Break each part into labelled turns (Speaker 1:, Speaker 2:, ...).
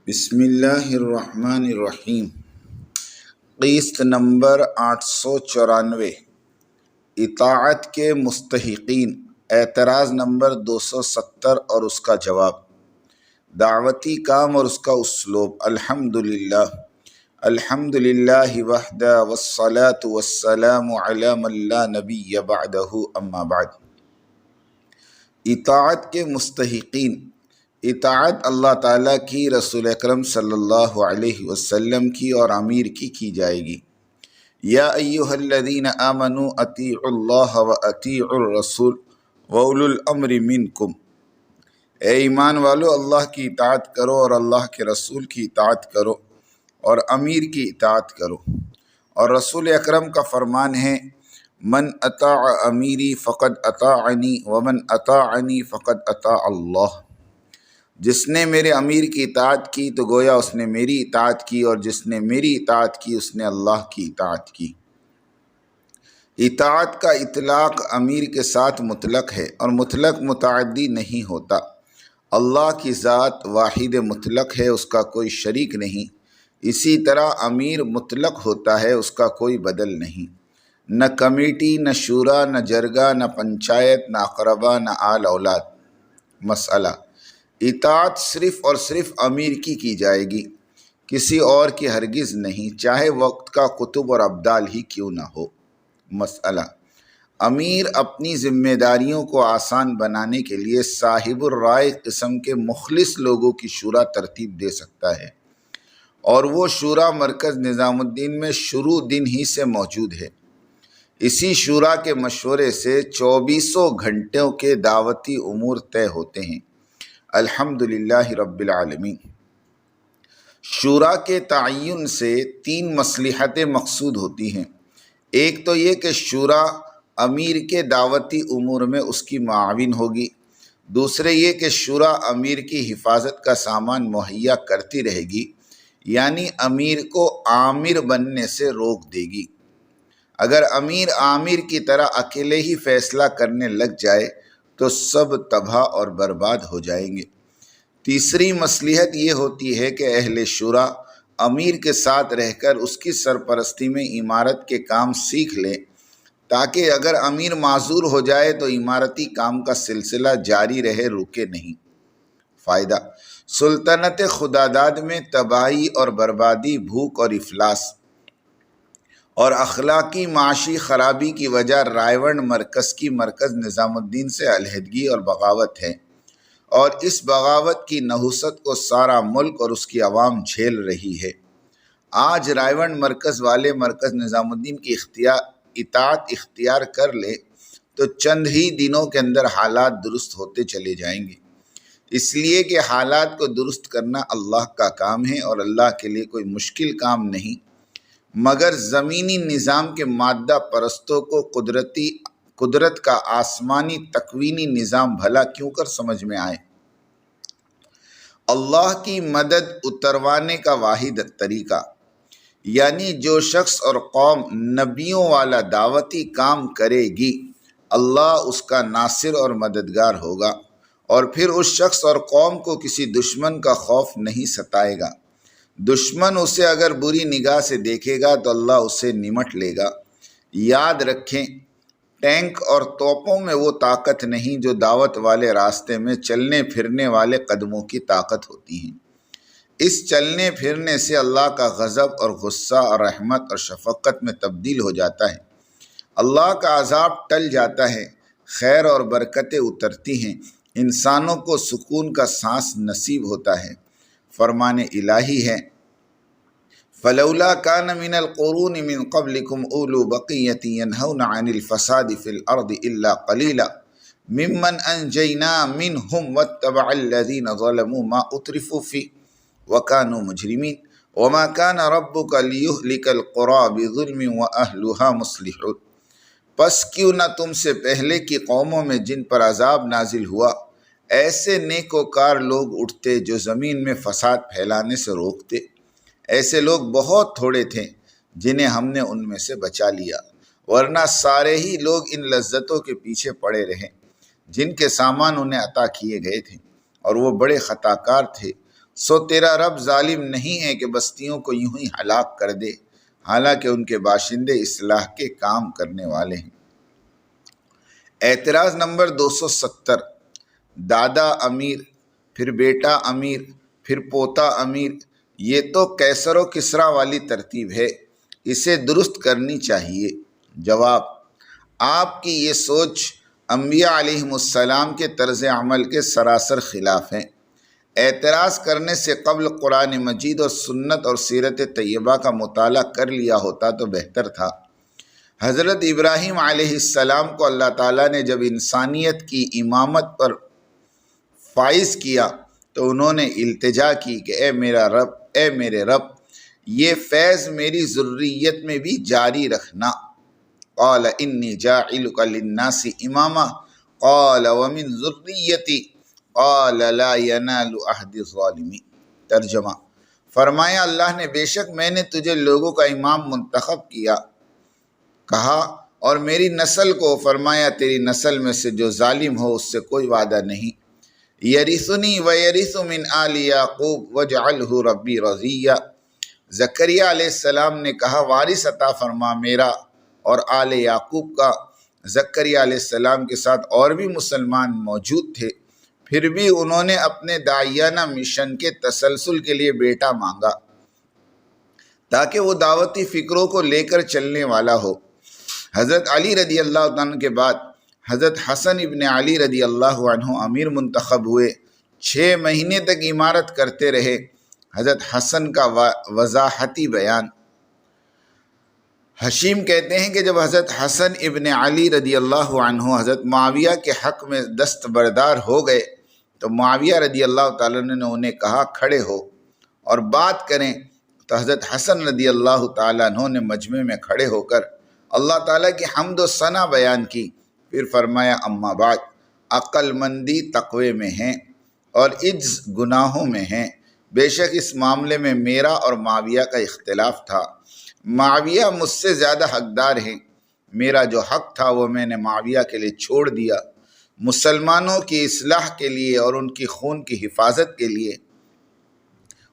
Speaker 1: بسم اللہ الرحمن الرحیم۔ قسط نمبر 894، اطاعت کے مستحقین، اعتراض نمبر 270 اور اس کا جواب۔ دعوتی کام اور اس کا اسلوب۔ الحمدللہ وحدہ والصلاة والسلام علی من لا نبی بعدہ، اما بعد۔ اطاعت کے مستحقین، اطاعت اللہ تعالیٰ کی، رسول اکرم صلی اللہ علیہ وسلم کی اور امیر کی جائے گی۔ یا ایہا الذین آمنوا اطیعوا اللہ و اطیعوا الرسول واولی الامر منکم، اے ایمان والو اللہ کی اطاعت کرو اور اللہ کے رسول کی اطاعت کرو اور امیر کی اطاعت کرو۔ اور رسول اکرم کا فرمان ہے، من اطاع امیری فقد اطاعنی ومن اطاعنی فقد اطاع اللہ، جس نے میرے امیر کی اطاعت کی تو گویا اس نے میری اطاعت کی، اور جس نے میری اطاعت کی اس نے اللہ کی اطاعت کی۔ اطاعت کا اطلاق امیر کے ساتھ مطلق ہے اور مطلق متعدی نہیں ہوتا۔ اللہ کی ذات واحد مطلق ہے، اس کا کوئی شریک نہیں۔ اسی طرح امیر مطلق ہوتا ہے، اس کا کوئی بدل نہیں۔ نہ کمیٹی، نہ شورا، نہ جرگہ، نہ پنچایت، نہ اقربا، نہ آل اولاد۔ مسئلہ: اطاعت صرف اور صرف امیر کی جائے گی، کسی اور کی ہرگز نہیں، چاہے وقت کا قطب اور ابدال ہی کیوں نہ ہو۔ مسئلہ: امیر اپنی ذمہ داریوں کو آسان بنانے کے لیے صاحب الرائے قسم کے مخلص لوگوں کی شورا ترتیب دے سکتا ہے، اور وہ شورا مرکز نظام الدین میں شروع دن ہی سے موجود ہے۔ اسی شورا کے مشورے سے 24 گھنٹوں کے دعوتی امور طے ہوتے ہیں۔ الحمدللہ رب العالمین۔ شورا کے تعین سے 3 مصلحتیں مقصود ہوتی ہیں۔ ایک تو یہ کہ شورا امیر کے دعوتی امور میں اس کی معاون ہوگی۔ دوسرے یہ کہ شورا امیر کی حفاظت کا سامان مہیا کرتی رہے گی، یعنی امیر کو آمر بننے سے روک دے گی۔ اگر امیر آمر کی طرح اکیلے ہی فیصلہ کرنے لگ جائے تو سب تباہ اور برباد ہو جائیں گے۔ تیسری مصلحت یہ ہوتی ہے کہ اہل شورا امیر کے ساتھ رہ کر اس کی سرپرستی میں عمارت کے کام سیکھ لیں، تاکہ اگر امیر معذور ہو جائے تو عمارتی کام کا سلسلہ جاری رہے، رکے نہیں۔ فائدہ: سلطنت خداداد میں تباہی اور بربادی، بھوک اور افلاس اور اخلاقی معاشی خرابی کی وجہ رائے مرکز کی مرکز نظام الدین سے علیحدگی اور بغاوت ہے، اور اس بغاوت کی نحوست کو سارا ملک اور اس کی عوام جھیل رہی ہے۔ آج رائے مرکز والے مرکز نظام الدین کی اطاعت اختیار کر لے تو چند ہی دنوں کے اندر حالات درست ہوتے چلے جائیں گے، اس لیے کہ حالات کو درست کرنا اللہ کا کام ہے اور اللہ کے لیے کوئی مشکل کام نہیں، مگر زمینی نظام کے مادہ پرستوں کو قدرت کا آسمانی تکوینی نظام بھلا کیوں کر سمجھ میں آئے۔ اللہ کی مدد اتروانے کا واحد طریقہ، یعنی جو شخص اور قوم نبیوں والا دعوتی کام کرے گی، اللہ اس کا ناصر اور مددگار ہوگا، اور پھر اس شخص اور قوم کو کسی دشمن کا خوف نہیں ستائے گا۔ دشمن اسے اگر بری نگاہ سے دیکھے گا تو اللہ اسے نمٹ لے گا۔ یاد رکھیں، ٹینک اور توپوں میں وہ طاقت نہیں جو دعوت والے راستے میں چلنے پھرنے والے قدموں کی طاقت ہوتی ہیں۔ اس چلنے پھرنے سے اللہ کا غضب اور غصہ اور رحمت اور شفقت میں تبدیل ہو جاتا ہے، اللہ کا عذاب ٹل جاتا ہے، خیر اور برکتیں اترتی ہیں، انسانوں کو سکون کا سانس نصیب ہوتا ہے۔ فرمان الہی ہے، فلولا کان من القرون من قبلکم اولو بقیۃ ینہون عن الفساد فی الارض الا قلیلا ممن انجینا منہم واتبع الذین ظلموا ما اترفوا فیہ وکانوا مجرمین وما کان ربک لیہلک القری بظلم واہلھا مصلحون۔ پس کیوں نہ تم سے پہلے کی قوموں میں جن پر عذاب نازل ہوا ایسے نیکوکار لوگ اٹھتے جو زمین میں فساد پھیلانے سے روکتے۔ ایسے لوگ بہت تھوڑے تھے جنہیں ہم نے ان میں سے بچا لیا، ورنہ سارے ہی لوگ ان لذتوں کے پیچھے پڑے رہے جن کے سامان انہیں عطا کیے گئے تھے، اور وہ بڑے خطا کار تھے۔ سو تیرا رب ظالم نہیں ہے کہ بستیوں کو یوں ہی ہلاک کر دے، حالانکہ ان کے باشندے اصلاح کے کام کرنے والے ہیں۔ اعتراض نمبر 270، دادا امیر، پھر بیٹا امیر، پھر پوتا امیر، یہ تو کیسر و کسرا والی ترتیب ہے، اسے درست کرنی چاہیے۔ جواب، آپ کی یہ سوچ انبیاء علیہم السلام کے طرز عمل کے سراسر خلاف ہیں۔ اعتراض کرنے سے قبل قرآن مجید اور سنت اور سیرت طیبہ کا مطالعہ کر لیا ہوتا تو بہتر تھا۔ حضرت ابراہیم علیہ السلام کو اللہ تعالیٰ نے جب انسانیت کی امامت پر فائز کیا تو انہوں نے التجا کی کہ اے میرے رب، یہ فیض میری ذریت میں بھی جاری رکھنا۔ قال انی جاعلک للناس اماما قال ومن ذریتی قال لا ینال عہد الظالمین۔ ترجمہ، فرمایا اللہ نے بے شک میں نے تجھے لوگوں کا امام منتخب کیا، کہا اور میری نسل کو، فرمایا تیری نسل میں سے جو ظالم ہو اس سے کوئی وعدہ نہیں۔ یرثنی ویرث من آل یعقوب واجعلہ ربی رضیہ۔ زکریہ علیہ السلام نے کہا وارث عطا فرما میرا اور آل یعقوب کا۔ زکریہ علیہ السلام کے ساتھ اور بھی مسلمان موجود تھے، پھر بھی انہوں نے اپنے داعیانہ مشن کے تسلسل کے لیے بیٹا مانگا تاکہ وہ دعوتی فکروں کو لے کر چلنے والا ہو۔ حضرت علی رضی اللہ عنہ کے بعد حضرت حسن ابن علی رضی اللہ عنہ امیر منتخب ہوئے، 6 مہینے تک امارت کرتے رہے۔ حضرت حسن کا وضاحتی بیان، حشیم کہتے ہیں کہ جب حضرت حسن ابن علی رضی اللہ عنہ حضرت معاویہ کے حق میں دستبردار ہو گئے تو معاویہ رضی اللہ تعالیٰ نے انہیں کہا کھڑے ہو اور بات کریں، تو حضرت حسن رضی اللہ تعالیٰ عنہ نے مجمع میں کھڑے ہو کر اللہ تعالیٰ کی حمد و ثنا بیان کی، پھر فرمایا اما بعد، عقل مندی تقوی میں ہیں اور عجز گناہوں میں ہیں۔ بے شک اس معاملے میں میرا اور معاویہ کا اختلاف تھا، معاویہ مجھ سے زیادہ حقدار ہیں، میرا جو حق تھا وہ میں نے معاویہ کے لیے چھوڑ دیا، مسلمانوں کی اصلاح کے لیے اور ان کی خون کی حفاظت کے لیے۔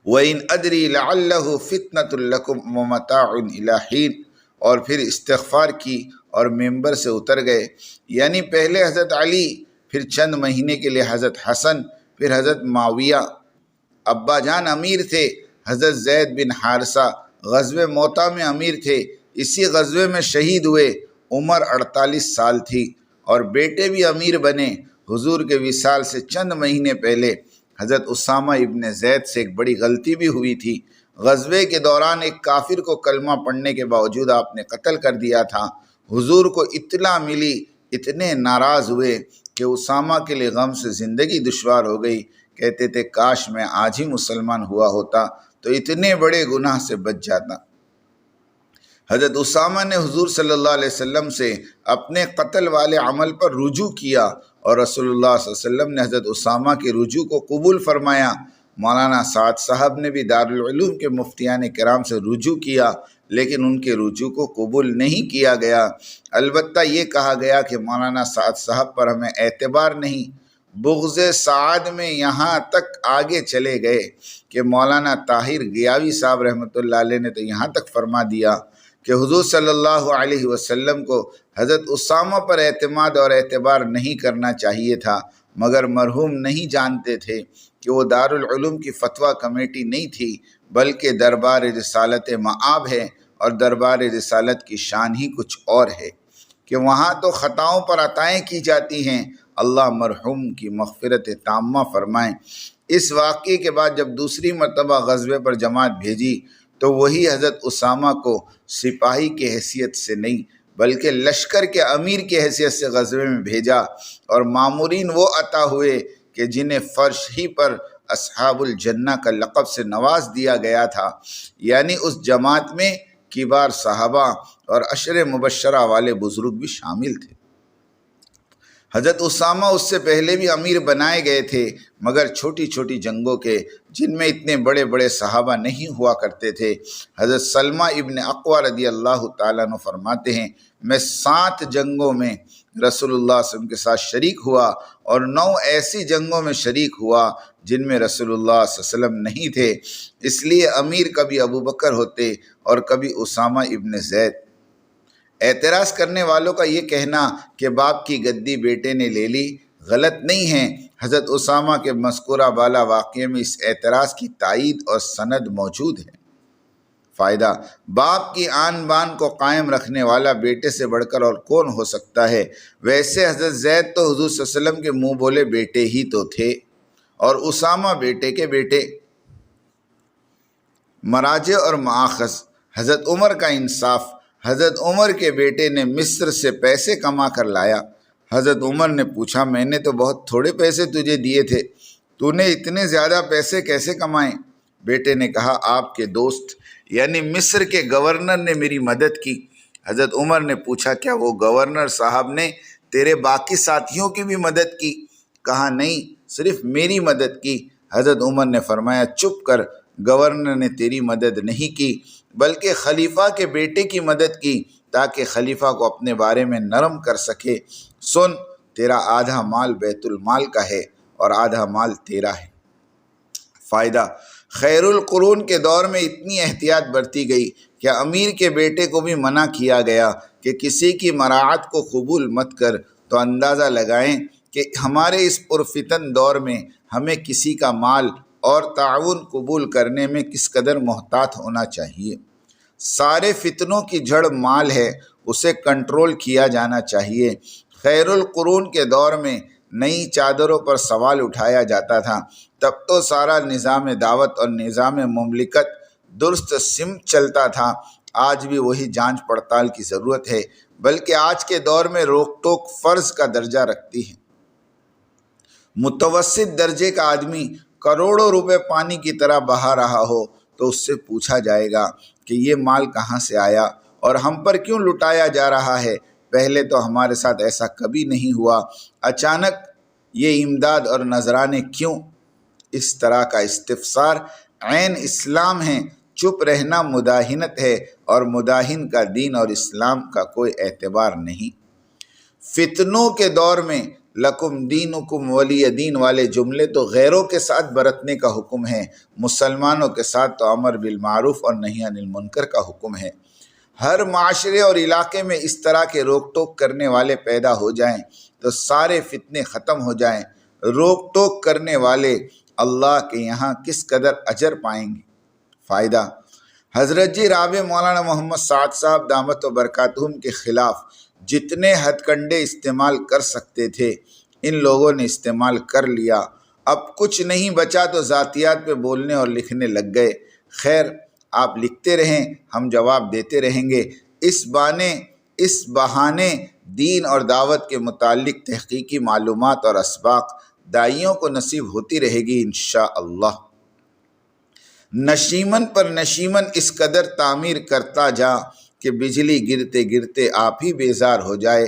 Speaker 1: وَإِنْ أَدْرِي لَعَلَّهُ فِتْنَةٌ لَكُمْ وَمَتَاعٌ إِلَىٰ حِينٍ، اور پھر استغفار کی اور ممبر سے اتر گئے، یعنی پہلے حضرت علی، پھر چند مہینے کے لیے حضرت حسن، پھر حضرت معاویہ۔ ابا جان امیر تھے، حضرت زید بن حارثہ غزوہ موتا میں امیر تھے، اسی غزوے میں شہید ہوئے، عمر 48 سال تھی، اور بیٹے بھی امیر بنے۔ حضور کے وصال سے چند مہینے پہلے حضرت اسامہ ابن زید سے ایک بڑی غلطی بھی ہوئی تھی، غزوے کے دوران ایک کافر کو کلمہ پڑھنے کے باوجود آپ نے قتل کر دیا تھا۔ حضور کو اطلاع ملی، اتنے ناراض ہوئے کہ اسامہ کے لیے غم سے زندگی دشوار ہو گئی، کہتے تھے کاش میں آج ہی مسلمان ہوا ہوتا تو اتنے بڑے گناہ سے بچ جاتا۔ حضرت اسامہ نے حضور صلی اللہ علیہ وسلم سے اپنے قتل والے عمل پر رجوع کیا اور رسول اللہ صلی اللہ علیہ وسلم نے حضرت اسامہ کے رجوع کو قبول فرمایا۔ مولانا سعد صاحب نے بھی دارالعلوم کے مفتیان کرام سے رجوع کیا، لیکن ان کے رجوع کو قبول نہیں کیا گیا۔ البتہ یہ کہا گیا کہ مولانا سعد صاحب پر ہمیں اعتبار نہیں۔ بغض سعد میں یہاں تک آگے چلے گئے کہ مولانا طاہر گیاوی صاحب رحمۃ اللہ علیہ نے تو یہاں تک فرما دیا کہ حضور صلی اللہ علیہ وسلم کو حضرت اسامہ پر اعتماد اور اعتبار نہیں کرنا چاہیے تھا، مگر مرحوم نہیں جانتے تھے کہ وہ دارالعلوم کی فتویٰ کمیٹی نہیں تھی، بلکہ دربار رسالت مآب ہے، اور دربار رسالت کی شان ہی کچھ اور ہے کہ وہاں تو خطاؤں پر عطائیں کی جاتی ہیں۔ اللہ مرحوم کی مغفرت تامہ فرمائیں۔ اس واقعے کے بعد جب دوسری مرتبہ غزوے پر جماعت بھیجی تو وہی حضرت اسامہ کو سپاہی کی حیثیت سے نہیں بلکہ لشکر کے امیر کی حیثیت سے غزوے میں بھیجا، اور مامورین وہ عطا ہوئے کہ جنہیں فرش ہی پر اصحاب الجنہ کا لقب سے نواز دیا گیا تھا، یعنی اس جماعت میں کبار صحابہ اور عشر مبشرہ والے بزرگ بھی شامل تھے۔ حضرت اسامہ اس سے پہلے بھی امیر بنائے گئے تھے، مگر چھوٹی چھوٹی جنگوں کے، جن میں اتنے بڑے بڑے صحابہ نہیں ہوا کرتے تھے۔ حضرت سلمہ ابن اقویٰ رضی اللہ تعالیٰ عنہ فرماتے ہیں میں 7 جنگوں میں رسول اللہ صلی اللہ علیہ وسلم کے ساتھ شریک ہوا، اور 9 ایسی جنگوں میں شریک ہوا جن میں رسول اللہ صلی اللہ علیہ وسلم نہیں تھے۔ اس لیے امیر کبھی ابو بکر ہوتے اور کبھی اسامہ ابن زید۔ اعتراض کرنے والوں کا یہ کہنا کہ باپ کی گدی بیٹے نے لے لی غلط نہیں ہے۔ حضرت اسامہ کے مذکورہ بالا واقعے میں اس اعتراض کی تائید اور سند موجود ہے۔ فائدہ: باپ کی آن بان کو قائم رکھنے والا بیٹے سے بڑھ کر اور کون ہو سکتا ہے؟ ویسے حضرت زید تو حضور صلی اللہ علیہ وسلم کے منہ بولے بیٹے ہی تو تھے، اور اسامہ بیٹے کے بیٹے۔ مراجع اور مآخذ: حضرت عمر کا انصاف۔ حضرت عمر کے بیٹے نے مصر سے پیسے کما کر لایا۔ حضرت عمر نے پوچھا، میں نے تو بہت تھوڑے پیسے تجھے دیے تھے، تو نے اتنے زیادہ پیسے کیسے کمائے؟ بیٹے نے کہا، آپ کے دوست یعنی مصر کے گورنر نے میری مدد کی۔ حضرت عمر نے پوچھا، کیا وہ گورنر صاحب نے تیرے باقی ساتھیوں کی بھی مدد کی؟ کہا، نہیں، صرف میری مدد کی۔ حضرت عمر نے فرمایا، چپ کر، گورنر نے تیری مدد نہیں کی بلکہ خلیفہ کے بیٹے کی مدد کی تاکہ خلیفہ کو اپنے بارے میں نرم کر سکے۔ سن، تیرا آدھا مال بیت المال کا ہے اور آدھا مال تیرا ہے۔ فائدہ: خیر القرون کے دور میں اتنی احتیاط برتی گئی کہ امیر کے بیٹے کو بھی منع کیا گیا کہ کسی کی مراعات کو قبول مت کر۔ تو اندازہ لگائیں کہ ہمارے اس پرفتن دور میں ہمیں کسی کا مال اور تعاون قبول کرنے میں کس قدر محتاط ہونا چاہیے۔ سارے فتنوں کی جڑ مال ہے، اسے کنٹرول کیا جانا چاہیے۔ خیر القرون کے دور میں نئی چادروں پر سوال اٹھایا جاتا تھا، تب تو سارا نظام دعوت اور نظام مملکت درست سمت چلتا تھا۔ آج بھی وہی جانچ پڑتال کی ضرورت ہے، بلکہ آج کے دور میں روک ٹوک فرض کا درجہ رکھتی ہے۔ متوسط درجے کا آدمی کروڑوں روپے پانی کی طرح بہا رہا ہو تو اس سے پوچھا جائے گا کہ یہ مال کہاں سے آیا اور ہم پر کیوں لٹایا جا رہا ہے؟ پہلے تو ہمارے ساتھ ایسا کبھی نہیں ہوا، اچانک یہ امداد اور نذرانے کیوں؟ اس طرح کا استفسار عین اسلام ہے۔ چپ رہنا مداہنت ہے، اور مداہن کا دین اور اسلام کا کوئی اعتبار نہیں۔ فتنوں کے دور میں لکم دینکم ولی دین والے جملے تو غیروں کے ساتھ برتنے کا حکم ہے، مسلمانوں کے ساتھ تو امر بالمعروف اور نہی عن المنکر کا حکم ہے۔ ہر معاشرے اور علاقے میں اس طرح کے روک ٹوک کرنے والے پیدا ہو جائیں تو سارے فتنے ختم ہو جائیں۔ روک ٹوک کرنے والے اللہ کے یہاں کس قدر اجر پائیں گے۔ فائدہ: حضرت جی رابع مولانا محمد سعد صاحب دامت و برکاتہم کے خلاف جتنے ہتھ کنڈے استعمال کر سکتے تھے ان لوگوں نے استعمال کر لیا۔ اب کچھ نہیں بچا تو ذاتیات پہ بولنے اور لکھنے لگ گئے۔ خیر، آپ لکھتے رہیں، ہم جواب دیتے رہیں گے۔ اس بہانے دین اور دعوت کے متعلق تحقیقی معلومات اور اسباق دائیوں کو نصیب ہوتی رہے گی انشاءاللہ۔ نشیمن پر نشیمن اس قدر تعمیر کرتا جا کہ بجلی گرتے گرتے آپ ہی بیزار ہو جائے۔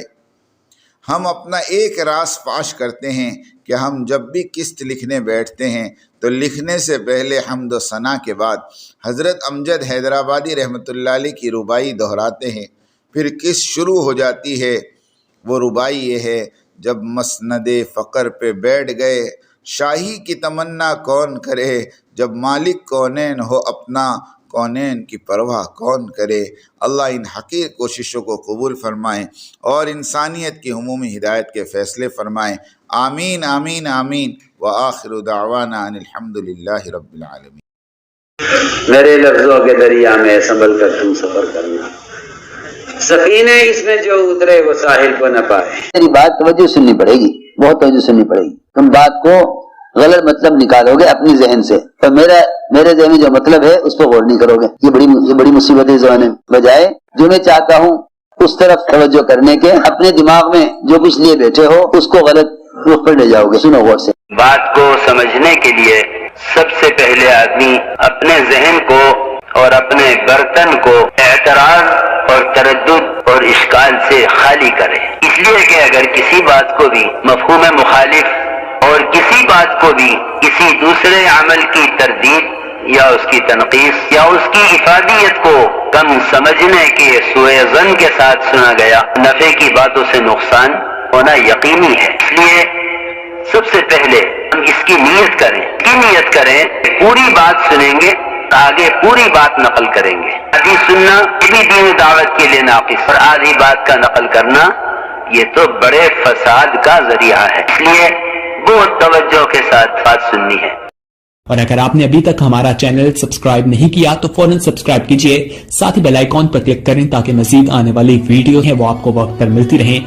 Speaker 1: ہم اپنا ایک راز فاش کرتے ہیں کہ ہم جب بھی قسط لکھنے بیٹھتے ہیں تو لکھنے سے پہلے حمد و ثنا کے بعد حضرت امجد حیدرآبادی رحمۃ اللہ علیہ کی ربائی دہراتے ہیں۔ پھر قسط شروع ہو جاتی ہے۔ وہ ربائی یہ ہے، جب مسند فقر پہ بیٹھ گئے شاہی کی تمنا کون کرے، جب مالک کونین ہو اپنا کونین کی پرواہ کون کرے۔ اللہ ان حقیر کوششوں کو قبول فرمائیں اور انسانیت کی عمومی ہدایت کے فیصلے فرمائیں۔ آمین آمین آمین وآخر دعوانا ان الحمدللہ رب العالمین۔
Speaker 2: میرے لفظوں کے دریا میں سنبھل کر تم سفر کرنا، سفینے اس میں جو اترے وہ ساحل کو نہ پائے۔
Speaker 3: میری بات توجہ سننی پڑے گی، بہت توجہ سننی پڑے گی۔ تم بات کو غلط مطلب نکالو گے اپنی ذہن سے، تو میرے ذہن میں جو مطلب ہے اس پہ غور نہیں کرو گے۔ یہ بڑی مصیبت ہے اس زمانے میں۔ بجائے جو میں چاہتا ہوں اس طرف توجہ کرنے کے، اپنے دماغ میں جو کچھ لیے بیٹھے ہو اس کو غلط رخ پر لے جاؤ گے۔ سنو غور سے۔
Speaker 2: بات کو سمجھنے کے لیے سب سے پہلے آدمی اپنے ذہن کو اور اپنے برتن کو اعتراض اور تردد اور اشکال سے خالی کرے۔ اس لیے کہ اگر کسی بات کو بھی مفہوم مخالف اور کسی بات کو بھی کسی دوسرے عمل کی تردید یا اس کی تنقیص یا اس کی افادیت کو کم سمجھنے کے سوء ظن کے ساتھ سنا گیا، نفع کی باتوں سے نقصان ہونا یقینی ہے. اس لیے سب سے پہلے ہم اس کی نیت کریں پوری بات سنیں گے، آگے پوری بات نقل کریں گے. آدھی سننا یہ بھی دین دعوت کے لیے ناقص، اور آدھی بات کا نقل کرنا یہ تو بڑے فساد کا ذریعہ ہے. اس لیے بہت توجہ کے ساتھ بات سننی ہے.
Speaker 4: اور اگر آپ نے ابھی تک ہمارا چینل سبسکرائب نہیں کیا تو فوراً سبسکرائب کیجئے، ساتھ ہی بیل آئیکن پر کلک کریں تاکہ مزید آنے والی ویڈیو ہیں وہ آپ کو وقت پر ملتی رہیں.